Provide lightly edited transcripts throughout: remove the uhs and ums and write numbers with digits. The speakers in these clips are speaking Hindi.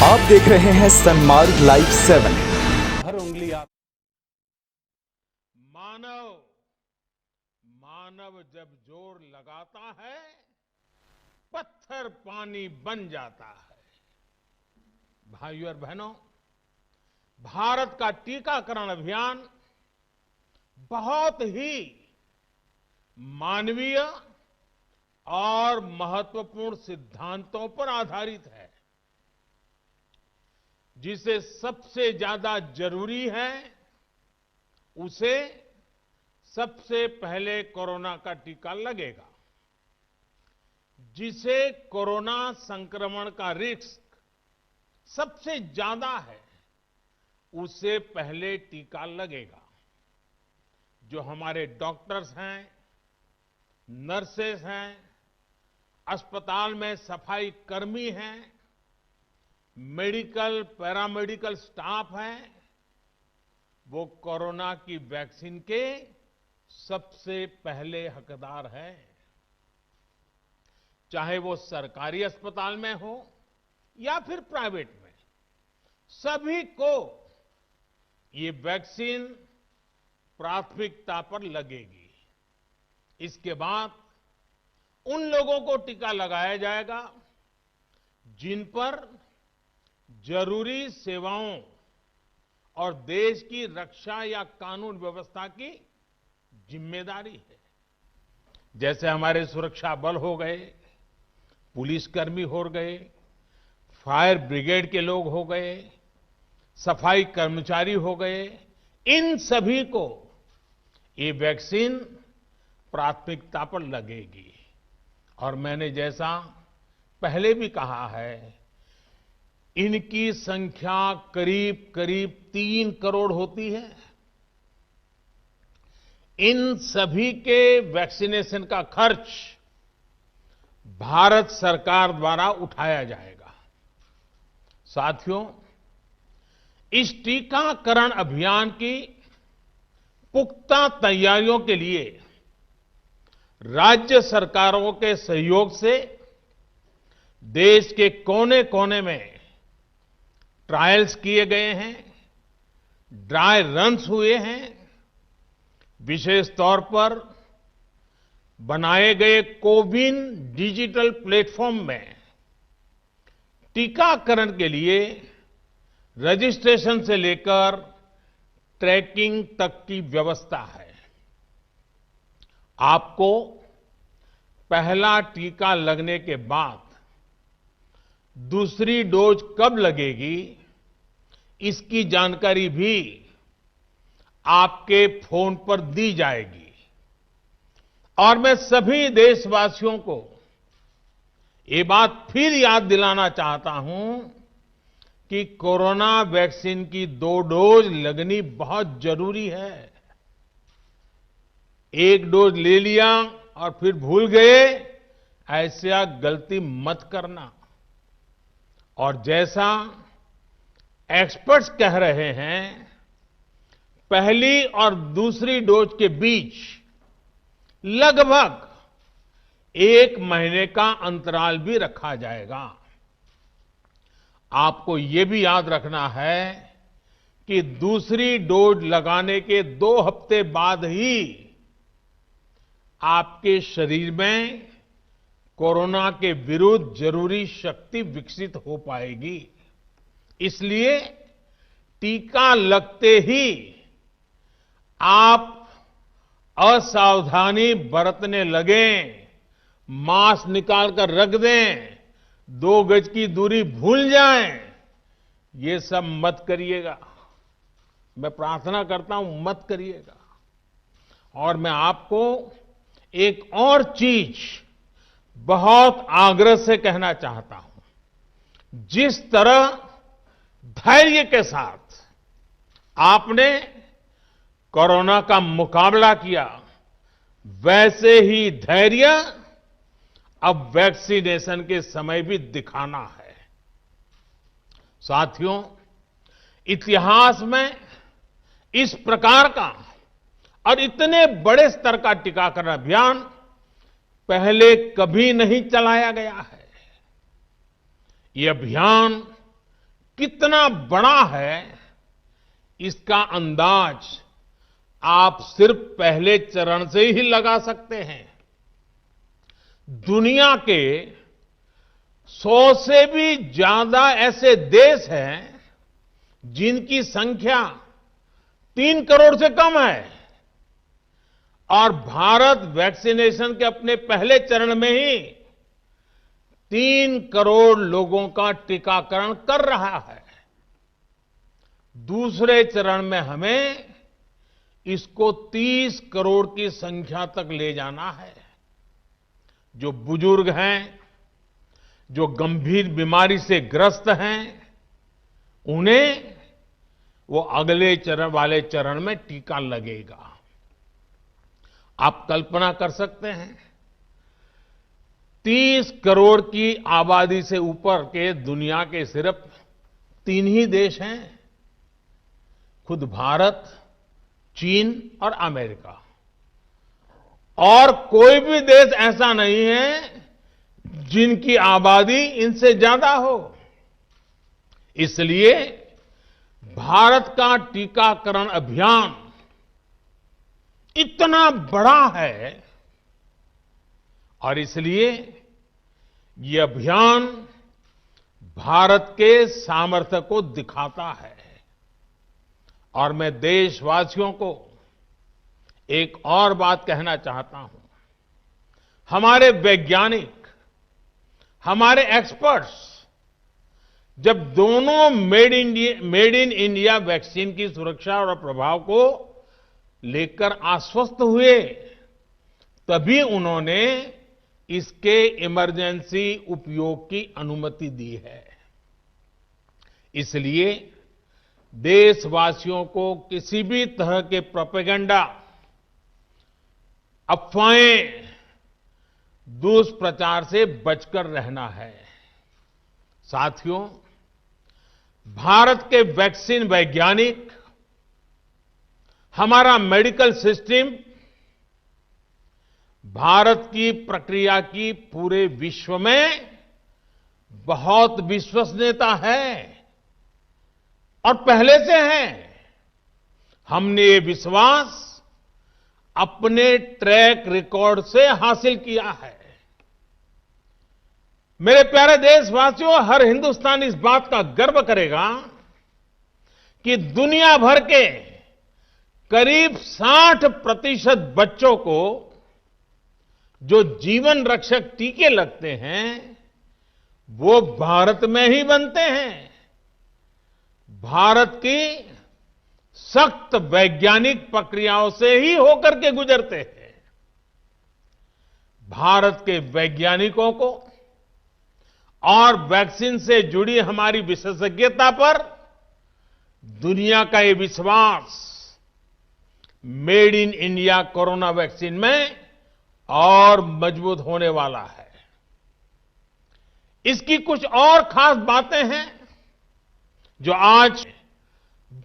आप देख रहे हैं सनमार्ग लाइव 7। हर उंगली आप मानव मानव जब जोर लगाता है पत्थर पानी बन जाता है। भाइयों और बहनों, भारत का टीकाकरण अभियान बहुत ही मानवीय और महत्वपूर्ण सिद्धांतों पर आधारित है। जिसे सबसे ज्यादा जरूरी है उसे सबसे पहले कोरोना का टीका लगेगा। जिसे कोरोना संक्रमण का रिस्क सबसे ज्यादा है उसे पहले टीका लगेगा। जो हमारे डॉक्टर्स हैं, नर्सेस हैं, अस्पताल में सफाई कर्मी हैं, मेडिकल पैरामेडिकल स्टाफ है, वो कोरोना की वैक्सीन के सबसे पहले हकदार हैं। चाहे वो सरकारी अस्पताल में हो या फिर प्राइवेट में, सभी को ये वैक्सीन प्राथमिकता पर लगेगी। इसके बाद उन लोगों को टीका लगाया जाएगा जिन पर जरूरी सेवाओं और देश की रक्षा या कानून व्यवस्था की जिम्मेदारी है। जैसे हमारे सुरक्षा बल हो गए, पुलिसकर्मी हो गए, फायर ब्रिगेड के लोग हो गए, सफाई कर्मचारी हो गए, इन सभी को ये वैक्सीन प्राथमिकता पर लगेगी। और मैंने जैसा पहले भी कहा है, इनकी संख्या करीब करीब 3 करोड़ होती है। इन सभी के वैक्सीनेशन का खर्च भारत सरकार द्वारा उठाया जाएगा। साथियों, इस टीकाकरण अभियान की पुख्ता तैयारियों के लिए राज्य सरकारों के सहयोग से देश के कोने कोने में ट्रायल्स किए गए हैं, ड्राई रन्स हुए हैं। विशेष तौर पर बनाए गए कोविन डिजिटल प्लेटफॉर्म में टीकाकरण के लिए रजिस्ट्रेशन से लेकर ट्रैकिंग तक की व्यवस्था है। आपको पहला टीका लगने के बाद दूसरी डोज कब लगेगी, इसकी जानकारी भी आपके फोन पर दी जाएगी। और मैं सभी देशवासियों को ये बात फिर याद दिलाना चाहता हूं कि कोरोना वैक्सीन की 2 डोज लगनी बहुत जरूरी है। एक डोज ले लिया और फिर भूल गए, ऐसा गलती मत करना। और जैसा एक्सपर्ट्स कह रहे हैं, पहली और दूसरी डोज के बीच लगभग 1 महीने का अंतराल भी रखा जाएगा। आपको ये भी याद रखना है कि दूसरी डोज लगाने के 2 हफ्ते बाद ही आपके शरीर में कोरोना के विरुद्ध जरूरी शक्ति विकसित हो पाएगी। इसलिए टीका लगते ही आप असावधानी बरतने लगें, मास्क निकालकर रख दें, 2 गज की दूरी भूल जाएं, ये सब मत करिएगा। मैं प्रार्थना करता हूं, मत करिएगा। और मैं आपको एक और चीज बहुत आग्रह से कहना चाहता हूं। जिस तरह धैर्य के साथ आपने कोरोना का मुकाबला किया, वैसे ही धैर्य अब वैक्सीनेशन के समय भी दिखाना है। साथियों, इतिहास में इस प्रकार का और इतने बड़े स्तर का टीकाकरण अभियान पहले कभी नहीं चलाया गया है। ये अभियान कितना बड़ा है, इसका अंदाज आप सिर्फ पहले चरण से ही लगा सकते हैं। दुनिया के 100 से भी ज्यादा ऐसे देश हैं जिनकी संख्या 3 करोड़ से कम है, और भारत वैक्सीनेशन के अपने पहले चरण में ही 3 करोड़ लोगों का टीकाकरण कर रहा है। दूसरे चरण में हमें इसको 30 करोड़ की संख्या तक ले जाना है। जो बुजुर्ग हैं, जो गंभीर बीमारी से ग्रस्त हैं, उन्हें वो अगले चरण वाले चरण में टीका लगेगा। आप कल्पना कर सकते हैं, 30 करोड़ की आबादी से ऊपर के दुनिया के सिर्फ 3 ही देश हैं, खुद भारत, चीन और अमेरिका। और कोई भी देश ऐसा नहीं है जिनकी आबादी इनसे ज्यादा हो। इसलिए भारत का टीकाकरण अभियान इतना बड़ा है, और इसलिए ये अभियान भारत के सामर्थ्य को दिखाता है। और मैं देशवासियों को एक और बात कहना चाहता हूं। हमारे वैज्ञानिक, हमारे एक्सपर्ट्स जब दोनों मेड इन इंडिया वैक्सीन की सुरक्षा और प्रभाव को लेकर आश्वस्त हुए, तभी उन्होंने इसके इमरजेंसी उपयोग की अनुमति दी है। इसलिए देशवासियों को किसी भी तरह के प्रोपेगेंडा, अफवाहें, दुष्प्रचार से बचकर रहना है। साथियों, भारत के वैक्सीन वैज्ञानिक, हमारा मेडिकल सिस्टम भारत की प्रक्रिया की पूरे विश्व में बहुत विश्वसनीयता है, और पहले से है। हमने ये विश्वास अपने ट्रैक रिकॉर्ड से हासिल किया है। मेरे प्यारे देशवासियों, हर हिंदुस्तानी इस बात का गर्व करेगा कि दुनिया भर के करीब 60% बच्चों को जो जीवन रक्षक टीके लगते हैं, वो भारत में ही बनते हैं। भारत की सख्त वैज्ञानिक प्रक्रियाओं से ही होकर के गुजरते हैं। भारत के वैज्ञानिकों को और वैक्सीन से जुड़ी हमारी विशेषज्ञता पर दुनिया का ये विश्वास made in India corona vaccine में और मजबूत होने वाला है। इसकी कुछ और खास बातें हैं जो आज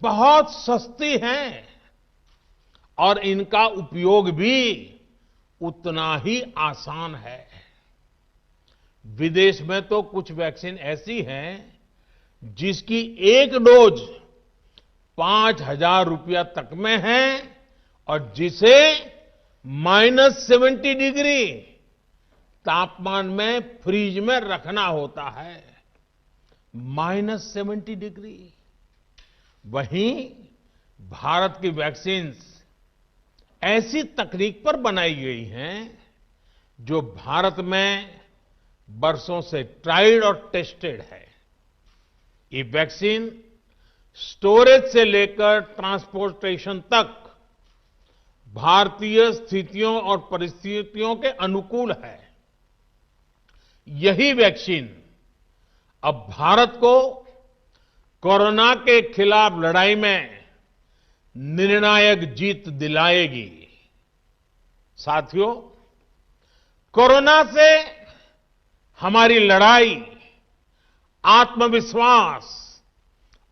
बहुत सस्ती हैं, और इनका उपयोग भी उतना ही आसान है। विदेश में तो कुछ वैक्सीन ऐसी हैं जिसकी एक डोज 5,000 रुपया तक में है, और जिसे -70 डिग्री तापमान में फ्रीज में रखना होता है। -70 डिग्री। वहीं भारत की वैक्सीन्स ऐसी तकनीक पर बनाई गई हैं जो भारत में बरसों से ट्राइड और टेस्टेड है। ये वैक्सीन स्टोरेज से लेकर ट्रांसपोर्टेशन तक भारतीय स्थितियों और परिस्थितियों के अनुकूल है। यही वैक्सीन अब भारत को कोरोना के खिलाफ लड़ाई में निर्णायक जीत दिलाएगी। साथियों, कोरोना से हमारी लड़ाई आत्मविश्वास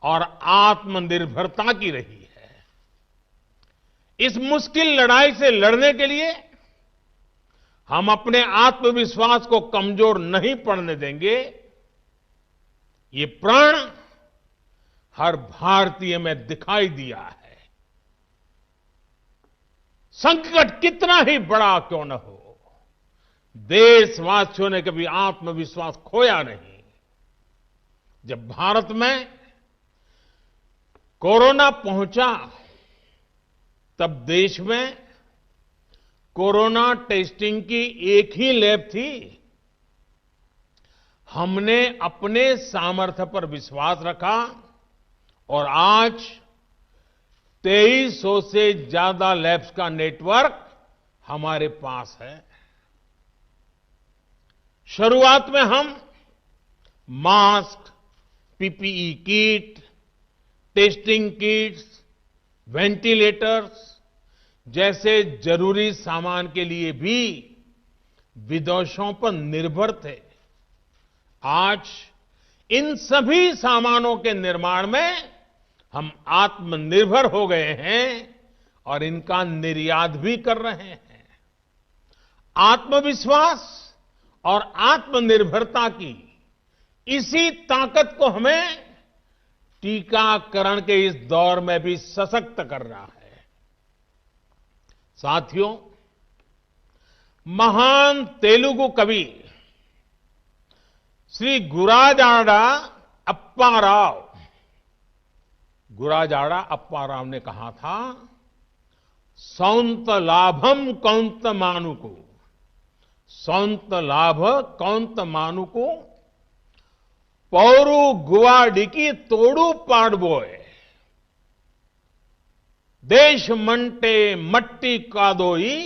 और आत्मनिर्भरता की रही है। इस मुश्किल लड़ाई से लड़ने के लिए हम अपने आत्मविश्वास को कमजोर नहीं पड़ने देंगे। ये प्रण हर भारतीय में दिखाई दिया है। संकट कितना ही बड़ा क्यों न हो, देशवासियों ने कभी आत्मविश्वास खोया नहीं। जब भारत में कोरोना पहुंचा, तब देश में कोरोना टेस्टिंग की एक ही लैब थी। हमने अपने सामर्थ्य पर विश्वास रखा और आज 2300 से ज्यादा लैब्स का नेटवर्क हमारे पास है। शुरुआत में हम mask, PPE kit, testing kits, ventilators जैसे जरूरी सामान के लिए भी विदेशों पर निर्भर थे। आज इन सभी सामानों के निर्माण में हम आत्मनिर्भर हो गए हैं और इनका निर्यात भी कर रहे हैं। आत्मविश्वास और आत्मनिर्भरता की इसी ताकत को हमें टीकाकरण के इस दौर में भी सशक्त कर रहा है। साथियों, महान तेलुगु कवि श्री गुराजाड़ा अप्पा राव ने कहा था, सौंत लाभम कौंत मानुको, सौंत लाभ कौंत मानुको, पौरु गुवाडिकी तोड़ू पाड़बोए, देश मंटे मट्टी कादोई,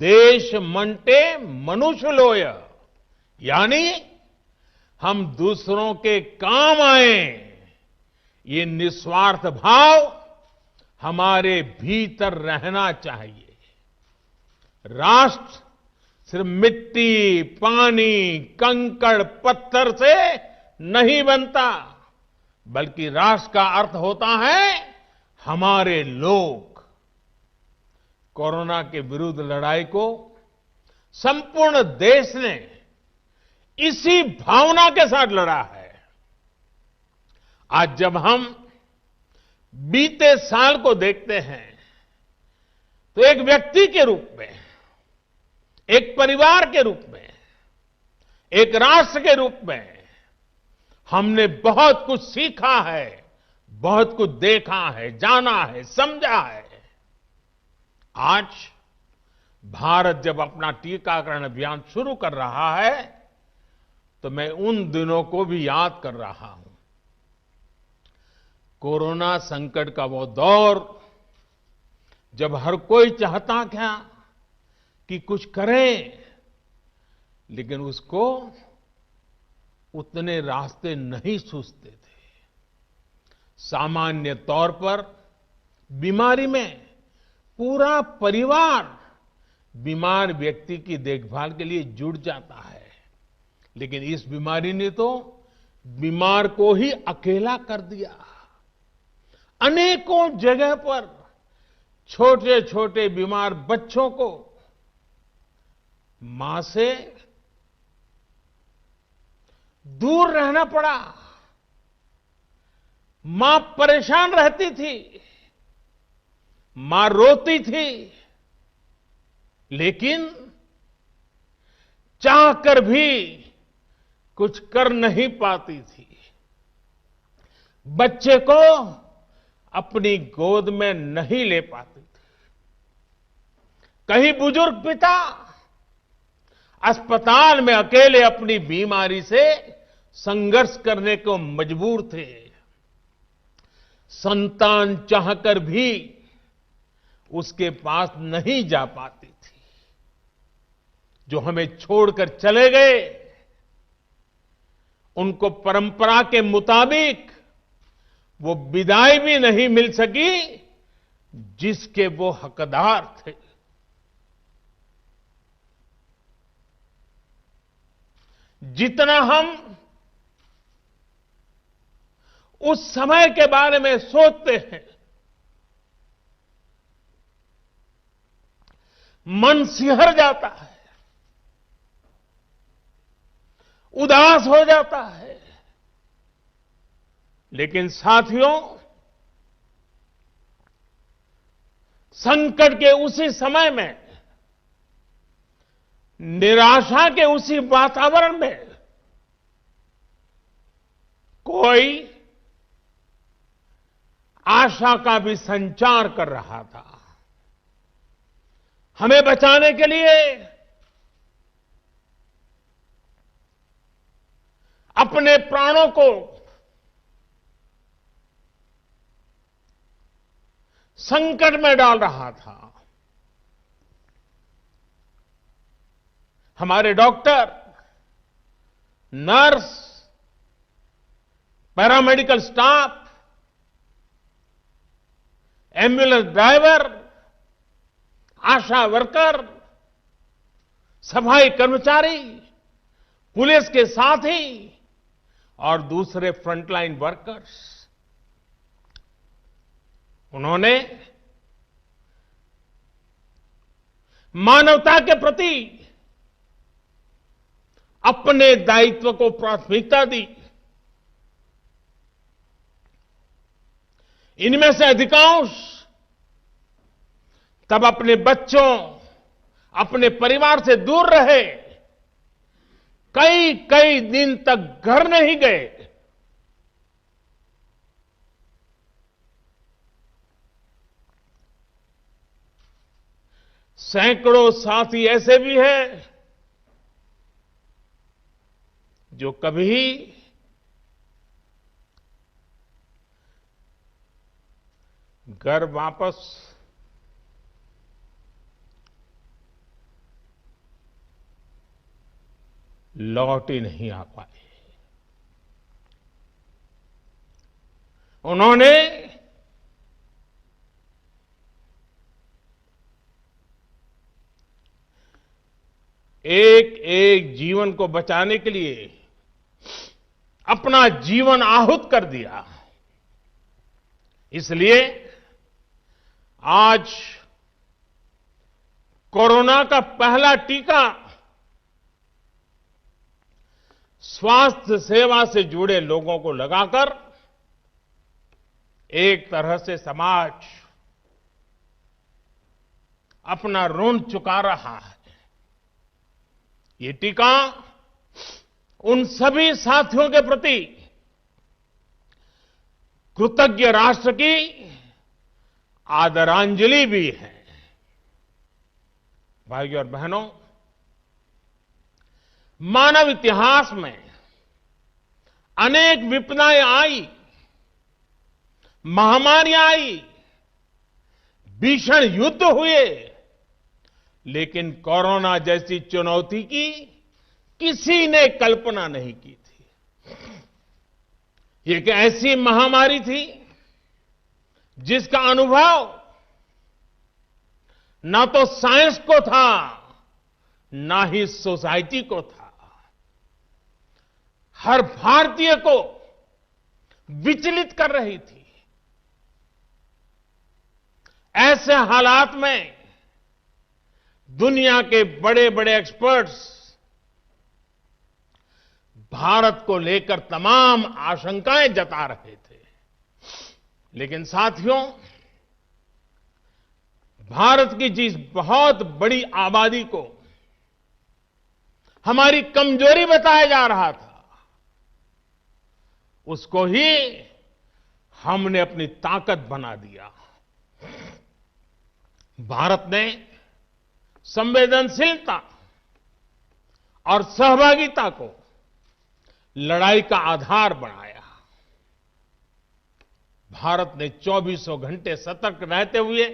देश मंटे मनुष्य लोय। यानी हम दूसरों के काम आए, ये निस्वार्थ भाव हमारे भीतर रहना चाहिए। राष्ट्र सिर्फ मिट्टी, पानी, कंकड़, पत्थर से नहीं बनता, बल्कि राष्ट्र का अर्थ होता है हमारे लोग। कोरोना के विरुद्ध लड़ाई को संपूर्ण देश ने इसी भावना के साथ लड़ा है। आज जब हम बीते साल को देखते हैं, तो एक व्यक्ति के रूप में, एक परिवार के रूप में, एक राष्ट्र के रूप में हमने बहुत कुछ सीखा है, बहुत कुछ देखा है, जाना है, समझा है। आज भारत जब अपना टीकाकरण अभियान शुरू कर रहा है, तो मैं उन दिनों को भी याद कर रहा हूं। कोरोना संकट का वो दौर जब हर कोई चाहता क्या कि कुछ करें, लेकिन उसको उतने रास्ते नहीं सूझते थे। सामान्य तौर पर बीमारी में पूरा परिवार बीमार व्यक्ति की देखभाल के लिए जुट जाता है, लेकिन इस बीमारी ने तो बीमार को ही अकेला कर दिया। अनेकों जगह पर छोटे छोटे बीमार बच्चों को मां से दूर रहना पड़ा। मां परेशान रहती थी, मां रोती थी, लेकिन चाहकर भी कुछ कर नहीं पाती थी। बच्चे को अपनी गोद में नहीं ले पाती थी। कहीं बुजुर्ग पिता अस्पताल में अकेले अपनी बीमारी से संघर्ष करने को मजबूर थे। संतान चाहकर भी उसके पास नहीं जा पाती थी। जो हमें छोड़कर चले गए, उनको परंपरा के मुताबिक वो विदाई भी नहीं मिल सकी जिसके वो हकदार थे। जितना हम उस समय के बारे में सोचते हैं, मन सिहर जाता है, उदास हो जाता है। लेकिन साथियों, संकट के उसी समय में, निराशा के उसी वातावरण में कोई आशा का भी संचार कर रहा था। हमें बचाने के लिए अपने प्राणों को संकट में डाल रहा था। हमारे doctor, nurse, paramedical staff, ambulance driver, ASHA worker, सफाई कर्मचारी, पुलिस के साथी और दूसरे फ्रंटलाइन वर्कर्स, उन्होंने मानवता के प्रति अपने दायित्व को प्राथमिकता दी। इनमें से अधिकांश तब अपने बच्चों, अपने परिवार से दूर रहे, कई कई दिन तक घर नहीं गए। सैकड़ों साथी ऐसे भी हैं जो कभी घर वापस लौट ही नहीं आ पाए। उन्होंने एक एक जीवन को बचाने के लिए अपना जीवन आहुत कर दिया। इसलिए आज कोरोना का पहला टीका स्वास्थ्य सेवा से जुड़े लोगों को लगाकर एक तरह से समाज अपना ऋण चुका रहा है। ये टीका उन सभी साथियों के प्रति कृतज्ञ राष्ट्र की आदरांजलि भी है। भाइयों और बहनों, मानव इतिहास में अनेक विपदाएं आई, महामारियां आई, भीषण युद्ध हुए, लेकिन कोरोना जैसी चुनौती की किसी ने कल्पना नहीं की थी। ये एक ऐसी महामारी थी जिसका अनुभव ना तो साइंस को था, ना ही सोसाइटी को था। हर भारतीय को विचलित कर रही थी। ऐसे हालात में दुनिया के बड़े बड़े एक्सपर्ट्स भारत को लेकर तमाम आशंकाएं जता रहे थे। लेकिन साथियों, भारत की जिस बहुत बड़ी आबादी को हमारी कमजोरी बताया जा रहा था, उसको ही हमने अपनी ताकत बना दिया। भारत ने संवेदनशीलता और सहभागिता को लड़ाई का आधार बनाया। भारत ने 24 घंटे सतर्क रहते हुए,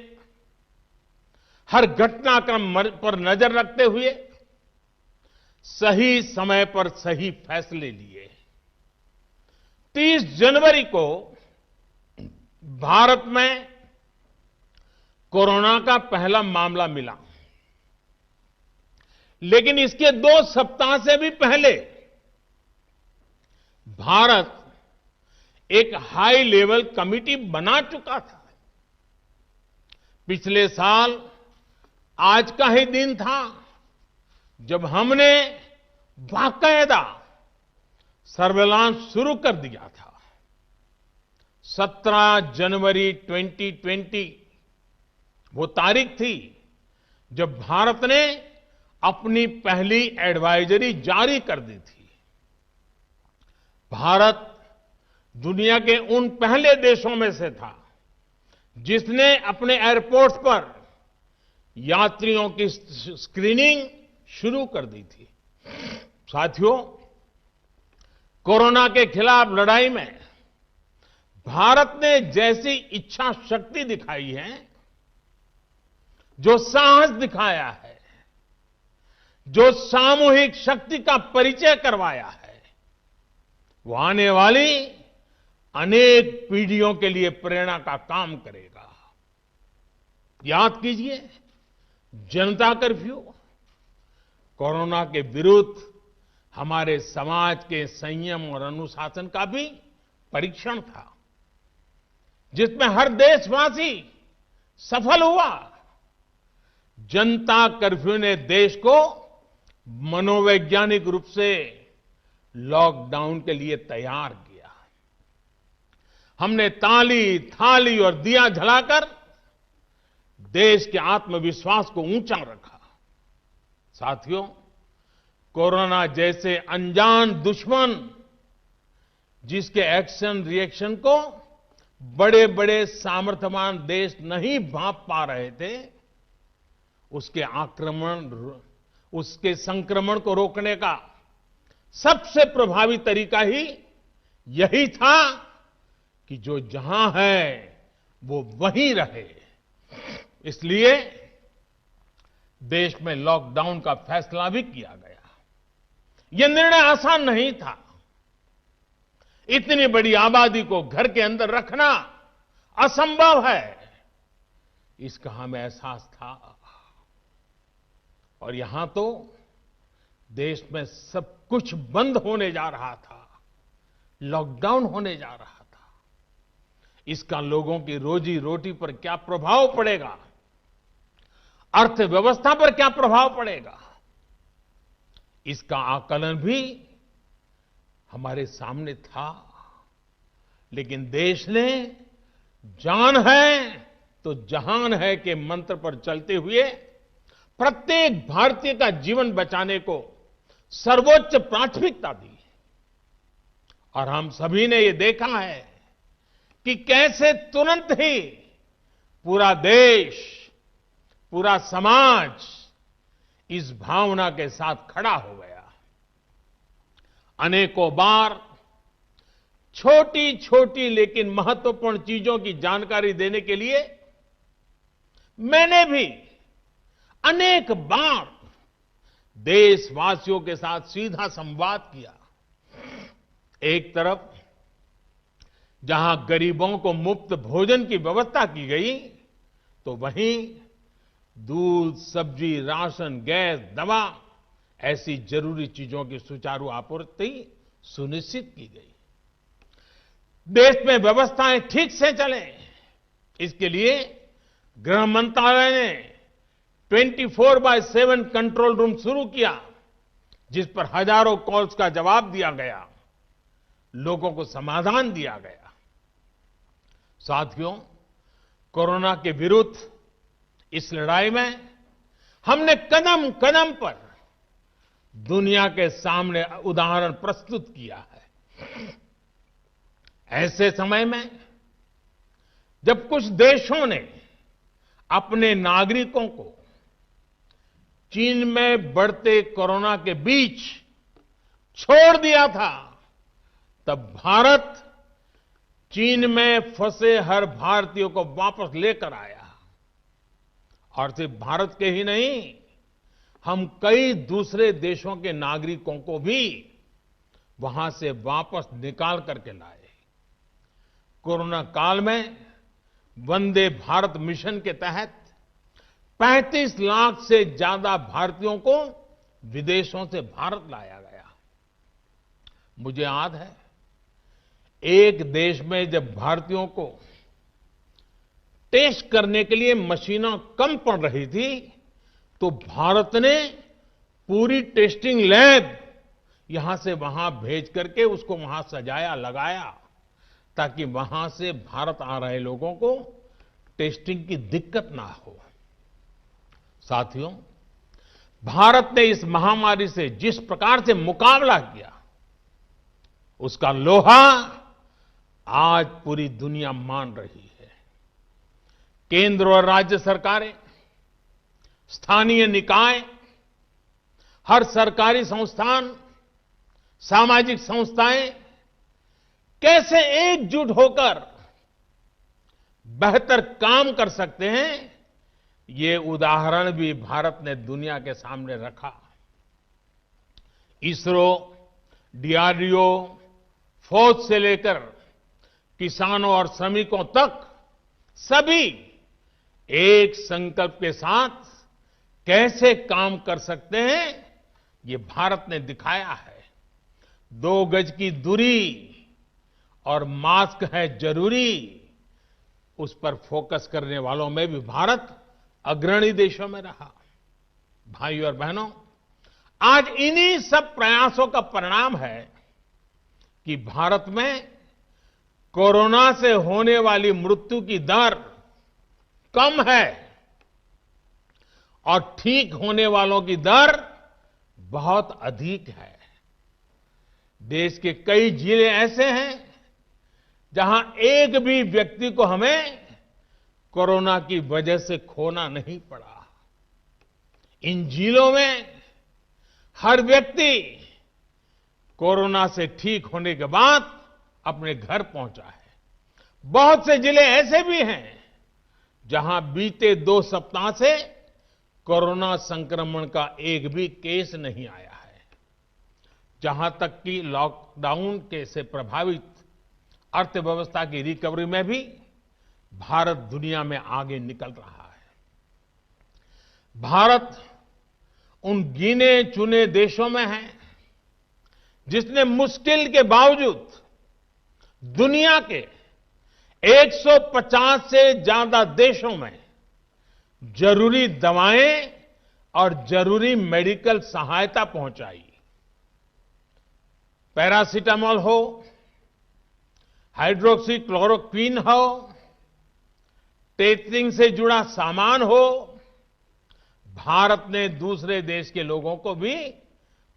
हर घटनाक्रम पर नजर रखते हुए सही समय पर सही फैसले लिए। 30 जनवरी को भारत में कोरोना का पहला मामला मिला, लेकिन इसके 2 सप्ताह से भी पहले भारत एक हाई लेवल कमिटी बना चुका था। पिछले साल आज का ही दिन था जब हमने बाकायदा सर्वेलांस शुरू कर दिया था। 17 जनवरी 2020 वो तारीख थी जब भारत ने अपनी पहली एडवाइजरी जारी कर दी थी। भारत दुनिया के उन पहले देशों में से था जिसने अपने एयरपोर्ट्स पर यात्रियों की स्क्रीनिंग शुरू कर दी थी। साथियों, कोरोना के खिलाफ लड़ाई में भारत ने जैसी इच्छा शक्ति दिखाई है, जो साहस दिखाया है, जो सामूहिक शक्ति का परिचय करवाया है, वो आने वाली अनेक पीढ़ियों के लिए प्रेरणा का काम करेगा। याद कीजिए, जनता कर्फ्यू कोरोना के विरुद्ध हमारे समाज के संयम और अनुशासन का भी परीक्षण था, जिसमें हर देशवासी सफल हुआ। जनता कर्फ्यू ने देश को मनोवैज्ञानिक रूप से लॉकडाउन के लिए तैयार किया। हमने ताली, थाली और दिया जलाकर देश के आत्मविश्वास को ऊंचा रखा। साथियों, कोरोना जैसे अनजान दुश्मन जिसके एक्शन रिएक्शन को बड़े बड़े सामर्थ्यवान देश नहीं भांप पा रहे थे, उसके संक्रमण को रोकने का सबसे प्रभावी तरीका ही यही था कि जो जहां है वो वहीं रहे। इसलिए देश में लॉकडाउन का फैसला भी किया गया। यह निर्णय आसान नहीं था। इतनी बड़ी आबादी को घर के अंदर रखना असंभव है, इसका हमें एहसास था। और यहां तो देश में सब कुछ बंद होने जा रहा था, लॉकडाउन होने जा रहा था। इसका लोगों की रोजी रोटी पर क्या प्रभाव पड़ेगा, अर्थव्यवस्था पर क्या प्रभाव पड़ेगा, इसका आकलन भी हमारे सामने था। लेकिन देश ने जान है तो जहान है के मंत्र पर चलते हुए प्रत्येक भारतीय का जीवन बचाने को सर्वोच्च प्राथमिकता दी। और हम सभी ने ये देखा है कि कैसे तुरंत ही पूरा देश, पूरा समाज इस भावना के साथ खड़ा हो गया। अनेकों बार छोटी छोटी लेकिन महत्वपूर्ण चीजों की जानकारी देने के लिए मैंने भी अनेक बार देशवासियों के साथ सीधा संवाद किया। एक तरफ जहां गरीबों को मुफ्त भोजन की व्यवस्था की गई, तो वहीं दूध, सब्जी, राशन, गैस, दवा ऐसी जरूरी चीजों की सुचारू आपूर्ति सुनिश्चित की गई। देश में व्यवस्थाएं ठीक से चलें, इसके लिए गृह मंत्रालय ने 24/7 कंट्रोल रूम शुरू किया, जिस पर हजारों कॉल्स का जवाब दिया गया, लोगों को समाधान दिया गया। साथियों, कोरोना के विरुद्ध इस लड़ाई में हमने कदम कदम पर दुनिया के सामने उदाहरण प्रस्तुत किया है। ऐसे समय में जब कुछ देशों ने अपने नागरिकों को चीन में बढ़ते कोरोना के बीच छोड़ दिया था, तब भारत चीन में फंसे हर भारतीय को वापस लेकर आया। और सिर्फ भारत के ही नहीं, हम कई दूसरे देशों के नागरिकों को भी वहां से वापस निकाल करके लाए। कोरोना काल में वंदे भारत मिशन के तहत 35 लाख से ज्यादा भारतीयों को विदेशों से भारत लाया गया। मुझे याद है, एक देश में जब भारतीयों को टेस्ट करने के लिए मशीनें कम पड़ रही थी, तो भारत ने पूरी टेस्टिंग लैब यहां से वहां भेज करके उसको वहां सजाया, लगाया, ताकि वहां से भारत आ रहे लोगों को टेस्टिंग की दिक्कत ना हो। साथियों, भारत ने इस महामारी से जिस प्रकार से मुकाबला किया, उसका लोहा आज पूरी दुनिया मान रही है। केंद्र और राज्य सरकारें, स्थानीय निकाय, हर सरकारी संस्थान, सामाजिक संस्थाएं कैसे एकजुट होकर बेहतर काम कर सकते हैं, ये उदाहरण भी भारत ने दुनिया के सामने रखा। इसरो, डीआरडीओ, फौज से लेकर किसानों और श्रमिकों तक सभी एक संकल्प के साथ कैसे काम कर सकते हैं, ये भारत ने दिखाया है। 2 गज की दूरी और मास्क है जरूरी, उस पर फोकस करने वालों में भी भारत अग्रणी देशों में रहा। भाइयों और बहनों, आज इन्हीं सब प्रयासों का परिणाम है कि भारत में कोरोना से होने वाली मृत्यु की दर कम है और ठीक होने वालों की दर बहुत अधिक है। देश के कई जिले ऐसे हैं जहां एक भी व्यक्ति को हमें कोरोना की वजह से खोना नहीं पड़ा। इन जिलों में हर व्यक्ति कोरोना से ठीक होने के बाद अपने घर पहुंचा है। बहुत से जिले ऐसे भी हैं जहां बीते 2 सप्ताह से कोरोना संक्रमण का एक भी केस नहीं आया है। जहां तक कि लॉकडाउन के से प्रभावित अर्थव्यवस्था की रिकवरी में भी भारत दुनिया में आगे निकल रहा है। भारत उन गिने चुने देशों में है जिसने मुश्किल के बावजूद दुनिया के 150 से ज्यादा देशों में जरूरी दवाएं और जरूरी मेडिकल सहायता पहुंचाई। पैरासिटामोल हो, हाइड्रोक्सी क्लोरोक्विन हो, टेस्टिंग से जुड़ा सामान हो, भारत ने दूसरे देश के लोगों को भी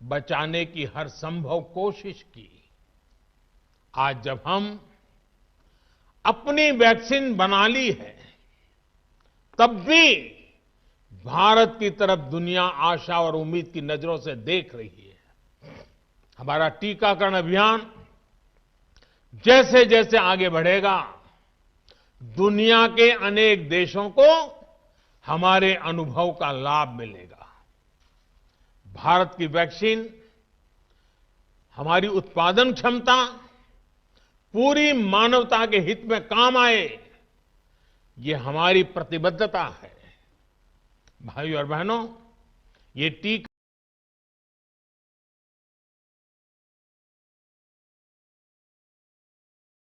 बचाने की हर संभव कोशिश की। आज जब हम अपनी वैक्सीन बना ली है, तब भी भारत की तरफ दुनिया आशा और उम्मीद की नजरों से देख रही है। हमारा टीकाकरण अभियान जैसे जैसे आगे बढ़ेगा, दुनिया के अनेक देशों को हमारे अनुभव का लाभ मिलेगा। भारत की वैक्सीन, हमारी उत्पादन क्षमता पूरी मानवता के हित में काम आए, ये हमारी प्रतिबद्धता है। भाइयों और बहनों, ये टीका